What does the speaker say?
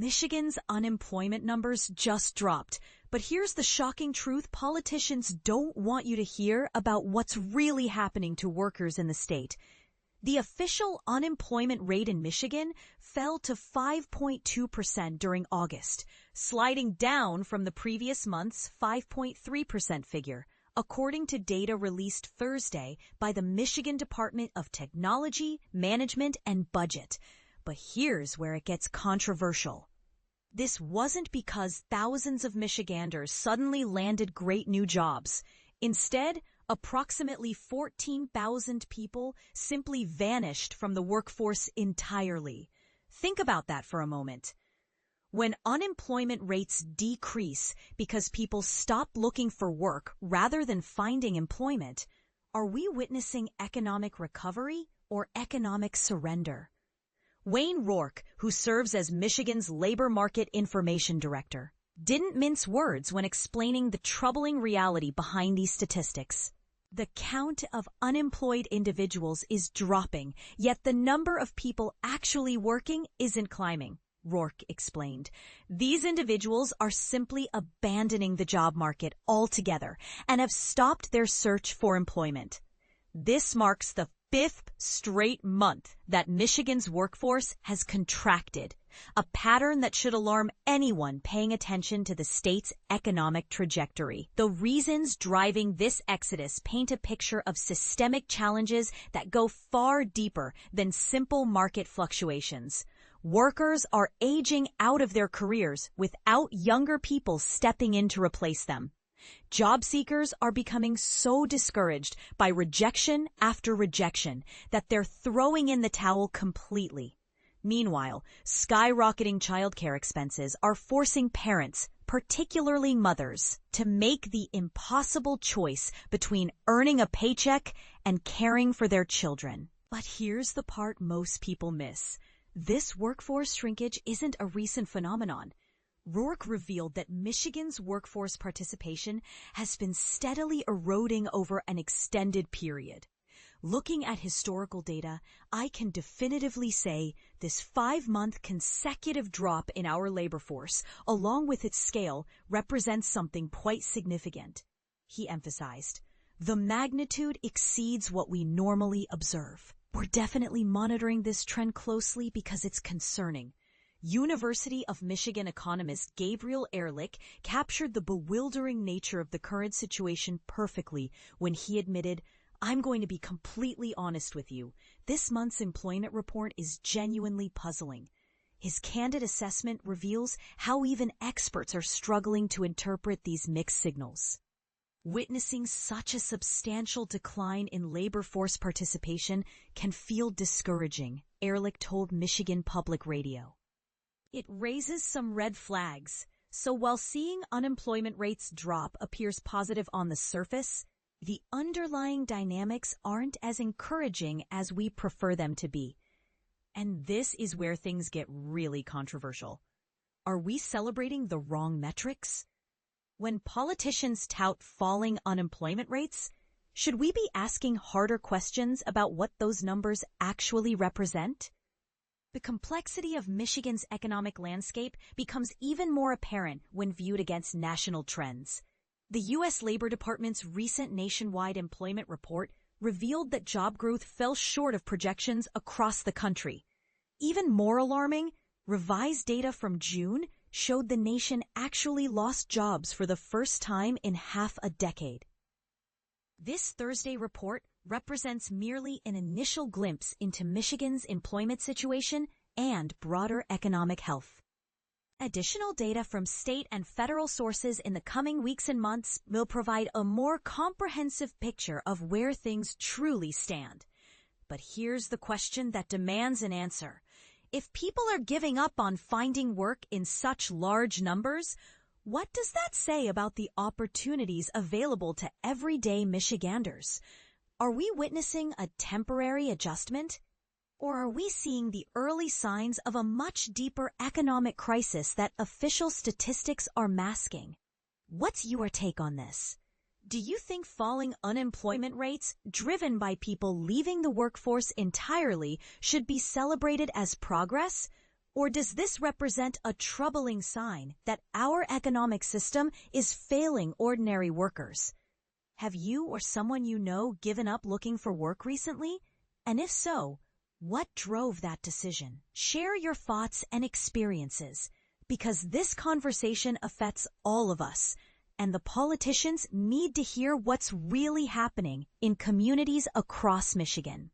Michigan's unemployment numbers just dropped. But here's the shocking truth politicians don't want you to hear about what's really happening to workers in the state. The official unemployment rate in Michigan fell to 5.2% during August, sliding down from the previous month's 5.3% figure, according to data released Thursday by the Michigan Department of Technology, Management, and Budget. But here's where it gets controversial. This wasn't because thousands of Michiganders suddenly landed great new jobs. Instead, approximately 14,000 people simply vanished from the workforce entirely. Think about that for a moment. When unemployment rates decrease because people stop looking for work rather than finding employment, are we witnessing economic recovery or economic surrender? Wayne Rourke, who serves as Michigan's Labor Market Information Director, didn't mince words when explaining the troubling reality behind these statistics. The count of unemployed individuals is dropping, yet the number of people actually working isn't climbing, Rourke explained. These individuals are simply abandoning the job market altogether and have stopped their search for employment. This marks the fifth straight month that Michigan's workforce has contracted, a pattern that should alarm anyone paying attention to the state's economic trajectory. The reasons driving this exodus paint a picture of systemic challenges that go far deeper than simple market fluctuations. Workers are aging out of their careers without younger people stepping in to replace them. Job seekers are becoming so discouraged by rejection after rejection that they're throwing in the towel completely. Meanwhile, skyrocketing childcare expenses are forcing parents, particularly mothers, to make the impossible choice between earning a paycheck and caring for their children. But here's the part most people miss. This workforce shrinkage isn't a recent phenomenon. Rourke revealed that Michigan's workforce participation has been steadily eroding over an extended period. Looking at historical data, I can definitively say this 5-month consecutive drop in our labor force, along with its scale, represents something quite significant. He emphasized, the magnitude exceeds what we normally observe. We're definitely monitoring this trend closely because it's concerning. University of Michigan economist Gabriel Ehrlich captured the bewildering nature of the current situation perfectly when he admitted, I'm going to be completely honest with you. This month's employment report is genuinely puzzling. His candid assessment reveals how even experts are struggling to interpret these mixed signals. Witnessing such a substantial decline in labor force participation can feel discouraging, Ehrlich told Michigan Public Radio. It raises some red flags. So while seeing unemployment rates drop appears positive on the surface, the underlying dynamics aren't as encouraging as we prefer them to be. And this is where things get really controversial. Are we celebrating the wrong metrics? When politicians tout falling unemployment rates, should we be asking harder questions about what those numbers actually represent? The complexity of Michigan's economic landscape becomes even more apparent when viewed against national trends. The U.S. Labor Department's recent nationwide employment report revealed that job growth fell short of projections across the country. Even more alarming, revised data from June showed the nation actually lost jobs for the first time in half a decade. This Thursday report represents merely an initial glimpse into Michigan's employment situation and broader economic health. Additional data from state and federal sources in the coming weeks and months will provide a more comprehensive picture of where things truly stand. But here's the question that demands an answer. If people are giving up on finding work in such large numbers, what does that say about the opportunities available to everyday Michiganders? Are we witnessing a temporary adjustment? Or are we seeing the early signs of a much deeper economic crisis that official statistics are masking? What's your take on this? Do you think falling unemployment rates, driven by people leaving the workforce entirely, should be celebrated as progress? Or does this represent a troubling sign that our economic system is failing ordinary workers? Have you or someone you know given up looking for work recently? And if so, what drove that decision? Share your thoughts and experiences, because this conversation affects all of us, and the politicians need to hear what's really happening in communities across Michigan.